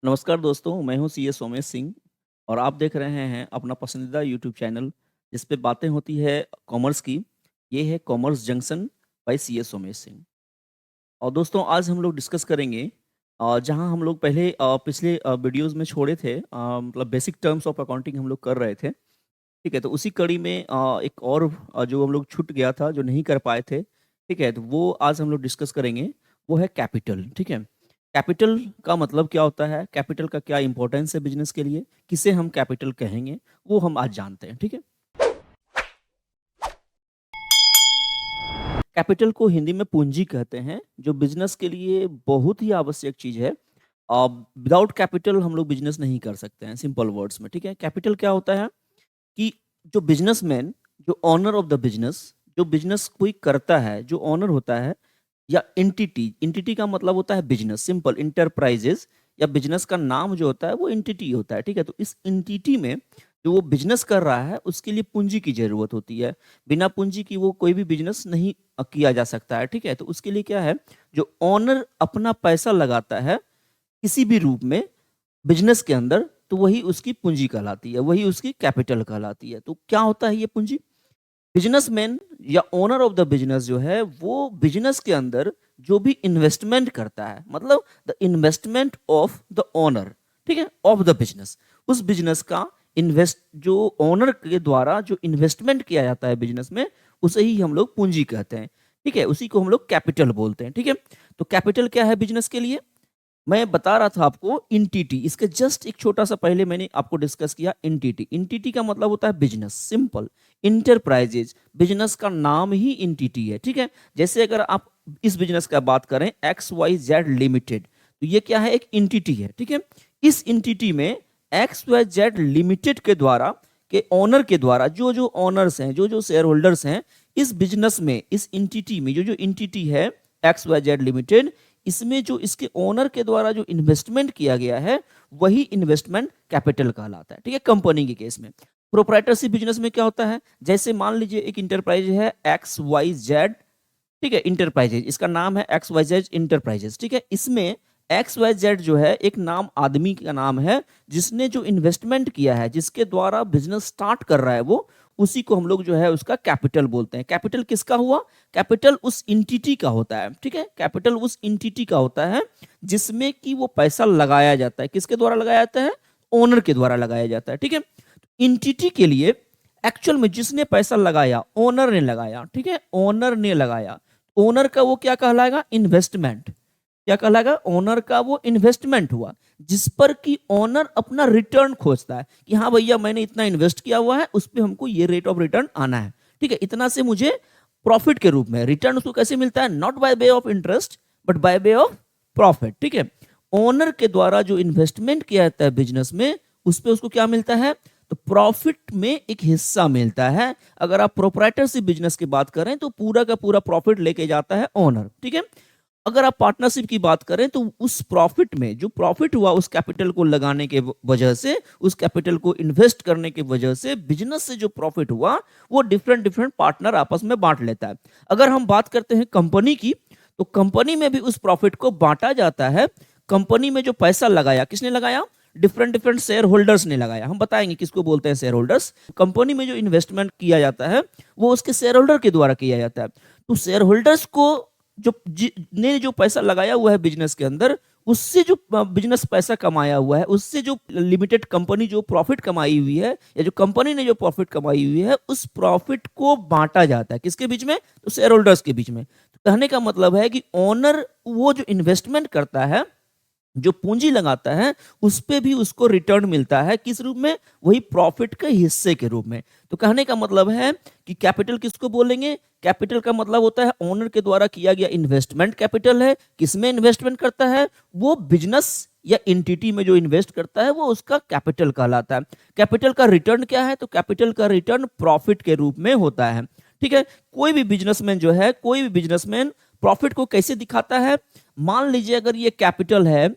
नमस्कार दोस्तों, मैं हूँ सीए सोमेश सिंह और आप देख रहे हैं अपना पसंदीदा यूट्यूब चैनल जिस पे बातें होती है कॉमर्स की। ये है commerce junction by CA Somesh Singh. और दोस्तों आज हम लोग डिस्कस करेंगे जहाँ हम लोग पहले पिछले वीडियोस में छोड़े थे, मतलब बेसिक टर्म्स ऑफ अकाउंटिंग हम लोग कर रहे थे। ठीक है, तो उसी कड़ी में एक और जो हम लोग छूट गया था, जो नहीं कर पाए थे। ठीक है, तो वो आज हम लोग डिस्कस करेंगे। वो है कैपिटल। ठीक है, कैपिटल का मतलब क्या होता है, कैपिटल का क्या इंपॉर्टेंस है बिजनेस के लिए, किसे हम कैपिटल कहेंगे, वो हम आज जानते हैं। ठीक है, कैपिटल को हिंदी में पूंजी कहते हैं, जो बिजनेस के लिए बहुत ही आवश्यक चीज है। विदाउट कैपिटल हम लोग बिजनेस नहीं कर सकते हैं, सिंपल वर्ड्स में। ठीक है, कैपिटल क्या होता है कि जो बिजनेसमैन, जो ओनर ऑफ द बिजनेस, जो बिजनेस कोई करता है, जो ओनर होता है, या एंटिटी, एंटिटी का मतलब होता है बिजनेस, सिंपल इंटरप्राइजेस, या बिजनेस का नाम जो होता है वो एंटिटी होता है। ठीक है, तो इस एंटिटी में जो वो बिजनेस कर रहा है उसके लिए पूंजी की जरूरत होती है। बिना पूंजी की वो कोई भी बिजनेस नहीं किया जा सकता है। ठीक है, तो उसके लिए क्या है, जो ओनर अपना पैसा लगाता है किसी भी रूप में बिजनेस के अंदर, तो वही उसकी पूंजी कहलाती है, वही उसकी कैपिटल कहलाती है। तो क्या होता है ये पूंजी? बिजनेसमैन या ओनर ऑफ द बिजनेस जो है वो बिजनेस के अंदर जो भी इन्वेस्टमेंट करता है, मतलब the investment of the owner, ठीक है, ऑफ द बिजनेस, उस बिजनेस का इन्वेस्ट, जो ओनर के द्वारा जो इन्वेस्टमेंट किया जाता है बिजनेस में, उसे ही हम लोग पूंजी कहते हैं। ठीक है, उसी को हम लोग कैपिटल बोलते हैं। ठीक है, तो कैपिटल क्या है बिजनेस के लिए? मैं बता रहा था आपको इंटिटी, इसके जस्ट एक छोटा सा पहले मैंने आपको डिस्कस किया इंटिटी। इंटिटी का मतलब होता है बिजनेस, सिंपल इंटरप्राइजेज, बिजनेस का नाम ही इंटिटी है। ठीक है, जैसे अगर आप इस बिजनेस का बात करें एक्स वाई जेड लिमिटेड, तो ये क्या है, एक इंटिटी है। ठीक है, इस इंटिटी में एक्स वाई जेड लिमिटेड के द्वारा, के ओनर के द्वारा, जो जो ओनर्स हैं, जो जो शेयर होल्डर्स हैं इस बिजनेस में, इस इंटिटी में, जो जो इंटिटी है एक्स वाई जेड लिमिटेड, इसमें जो इसके ओनर के द्वारा जो इन्वेस्टमेंट किया गया है वही इन्वेस्टमेंट कैपिटल कहलाता है। ठीक है, कंपनी के केस में। प्रोप्राइटरशिप बिजनेस में क्या होता है, जैसे मान लीजिए एक इंटरप्राइज है एक्स वाई जेड, ठीक है, इंटरप्राइजेज, इसका नाम है एक्स वाई जेड इंटरप्राइजेज। ठीक है, इसमें एक्स वाई जेड जो है एक नाम, आदमी का नाम है, जिसने जो इन्वेस्टमेंट किया है, जिसके द्वारा बिजनेस स्टार्ट कर रहा है वो, उसी को हम लोग जो है उसका कैपिटल बोलते हैं। कैपिटल किसका हुआ? कैपिटल उस इंटिटी का होता है। ठीक है, कैपिटल उस इंटिटी का होता है जिसमें कि वो पैसा लगाया जाता है। किसके द्वारा लगाया जाता है? ओनर के द्वारा लगाया जाता है। ठीक है, इंटिटी के लिए एक्चुअल में जिसने पैसा लगाया, ओनर ने लगाया। ठीक है, ओनर ने लगाया, ओनर का वो क्या कहलाएगा? इन्वेस्टमेंट। क्या कहलाएगा? ओनर का वो इन्वेस्टमेंट हुआ, जिस पर कि ओनर अपना रिटर्न खोजता है कि हाँ भैया मैंने इतना इन्वेस्ट किया हुआ है, उस पर हमको ये रेट ऑफ रिटर्न आना है। ठीक है, इतना से मुझे प्रॉफिट के रूप में रिटर्न उसको कैसे मिलता है? Not by way of interest but by way of profit. ठीक है, ओनर के द्वारा जो इन्वेस्टमेंट किया जाता है बिजनेस में, उस पर उसको क्या मिलता है? तो प्रॉफिट में एक हिस्सा मिलता है। अगर आप प्रोप्राइटरशिप बिजनेस की बात करें तो पूरा का पूरा प्रॉफिट लेके जाता है ओनर। ठीक है, अगर आप पार्टनरशिप की बात करें तो उस प्रॉफिट में जो प्रॉफिट हुआ, उस कैपिटल को लगाने के वजह से, उस कैपिटल को इन्वेस्ट करने की वजह से, बिजनेस से जो प्रॉफिट हुआ वो डिफरेंट डिफरेंट पार्टनर आपस में बांट लेता है। अगर हम बात करते हैं कंपनी की, तो कंपनी में भी उस प्रॉफिट को बांटा जाता है। कंपनी में जो पैसा लगाया, किसने लगाया? डिफरेंट डिफरेंट शेयर होल्डर्स ने लगाया। हम बताएंगे किसको बोलते हैं शेयर होल्डर्स। कंपनी में जो इन्वेस्टमेंट किया जाता है वो उसके शेयर होल्डर के द्वारा किया जाता है। तो शेयर होल्डर्स को जो ने जो पैसा लगाया हुआ है बिजनेस के अंदर, उससे जो बिजनेस पैसा कमाया हुआ है, उससे जो लिमिटेड कंपनी जो प्रॉफिट कमाई हुई है, या जो कंपनी ने जो प्रॉफिट कमाई हुई है, उस प्रॉफिट को बांटा जाता है किसके बीच में? तो शेयर होल्डर्स के बीच में। तो कहने का मतलब है कि ओनर वो जो इन्वेस्टमेंट करता है, जो पूंजी लगाता है, उस पे भी उसको रिटर्न मिलता है। किस रूप में? वही प्रॉफिट के हिस्से के रूप में। तो कहने का मतलब है कि कैपिटल किसको बोलेंगे? कैपिटल का मतलब होता है ओनर के द्वारा किया गया इन्वेस्टमेंट कैपिटल है। किसमें इन्वेस्टमेंट करता है? वो बिजनेस या एंटिटी में जो इन्वेस्ट करता है वो उसका कैपिटल कहलाता है। कैपिटल का रिटर्न क्या है? तो कैपिटल का रिटर्न प्रॉफिट के रूप में होता है। ठीक है, कोई भी बिजनेसमैन जो है, कोई भी बिजनेसमैन प्रॉफिट को कैसे दिखाता है? मान लीजिए अगर ये कैपिटल है,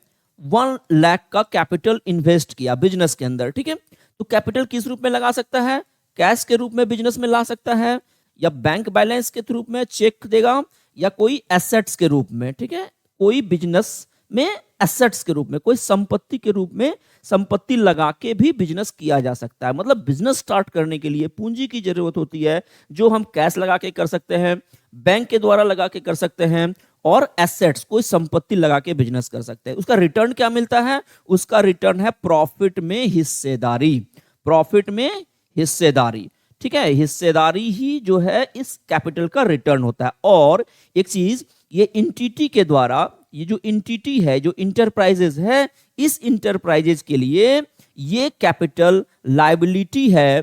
1 लाख का कैपिटल इन्वेस्ट किया बिजनेस के अंदर। ठीक है, तो कैपिटल किस रूप में लगा सकता है? कैश के रूप में बिजनेस में ला सकता है, या बैंक बैलेंस के रूप में चेक देगा, या कोई एसेट्स के रूप में। ठीक है, कोई बिजनेस में एसेट्स के रूप में, कोई संपत्ति के रूप में संपत्ति लगा के भी बिजनेस किया जा सकता है। मतलब बिजनेस स्टार्ट करने के लिए पूंजी की जरूरत होती है, जो हम कैश लगा के कर सकते हैं, बैंक के द्वारा लगा के कर सकते हैं, और एसेट्स कोई संपत्ति लगा के बिजनेस कर सकते हैं। उसका रिटर्न क्या मिलता है? उसका रिटर्न है प्रॉफिट में हिस्सेदारी। प्रॉफिट में हिस्सेदारी, ठीक है, हिस्सेदारी ही जो है इस कैपिटल का रिटर्न होता है। और एक चीज, ये इंटिटी के द्वारा, ये जो इंटिटी है, जो इंटरप्राइजेज है, इस इंटरप्राइजेज के लिए ये कैपिटल लायबिलिटी है,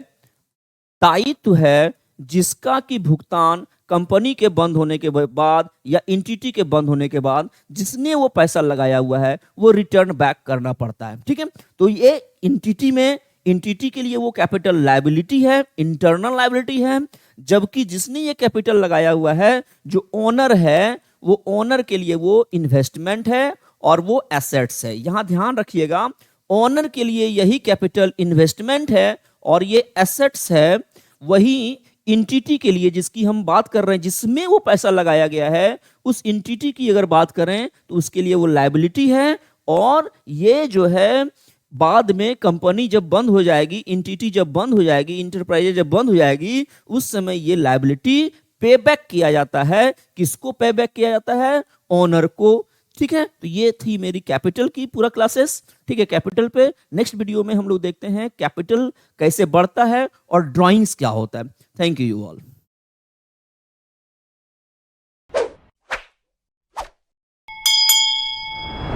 दायित्व है, जिसका कि भुगतान कंपनी के बंद होने के बाद या इंटिटी के बंद होने के बाद जिसने वो पैसा लगाया हुआ है वो रिटर्न बैक करना पड़ता है। ठीक है, तो ये इंटिटी में, इंटिटी के लिए वो कैपिटल लायबिलिटी है, इंटरनल लायबिलिटी है, जबकि जिसने ये कैपिटल लगाया हुआ है, जो ओनर है, वो ओनर के लिए वो इन्वेस्टमेंट है और वो एसेट्स है। यहां ध्यान रखिएगा, ओनर के लिए यही कैपिटल इन्वेस्टमेंट है और ये एसेट्स है। वही इंटिटी के लिए, जिसकी हम बात कर रहे हैं, जिसमें वो पैसा लगाया गया है, उस इंटिटी की अगर बात करें तो उसके लिए वो लायबिलिटी है। और ये जो है बाद में कंपनी जब बंद हो जाएगी, इंटिटी जब बंद हो जाएगी, इंटरप्राइज जब बंद हो जाएगी, उस समय ये लायबिलिटी पे बैक किया जाता है। किसको पे बैक किया जाता है? ओनर को। ठीक है, तो ये थी मेरी कैपिटल की पूरा क्लासेस। ठीक है, कैपिटल पे नेक्स्ट वीडियो में हम लोग देखते हैं कैपिटल कैसे बढ़ता है और ड्राइंग्स क्या होता है। Thank you all.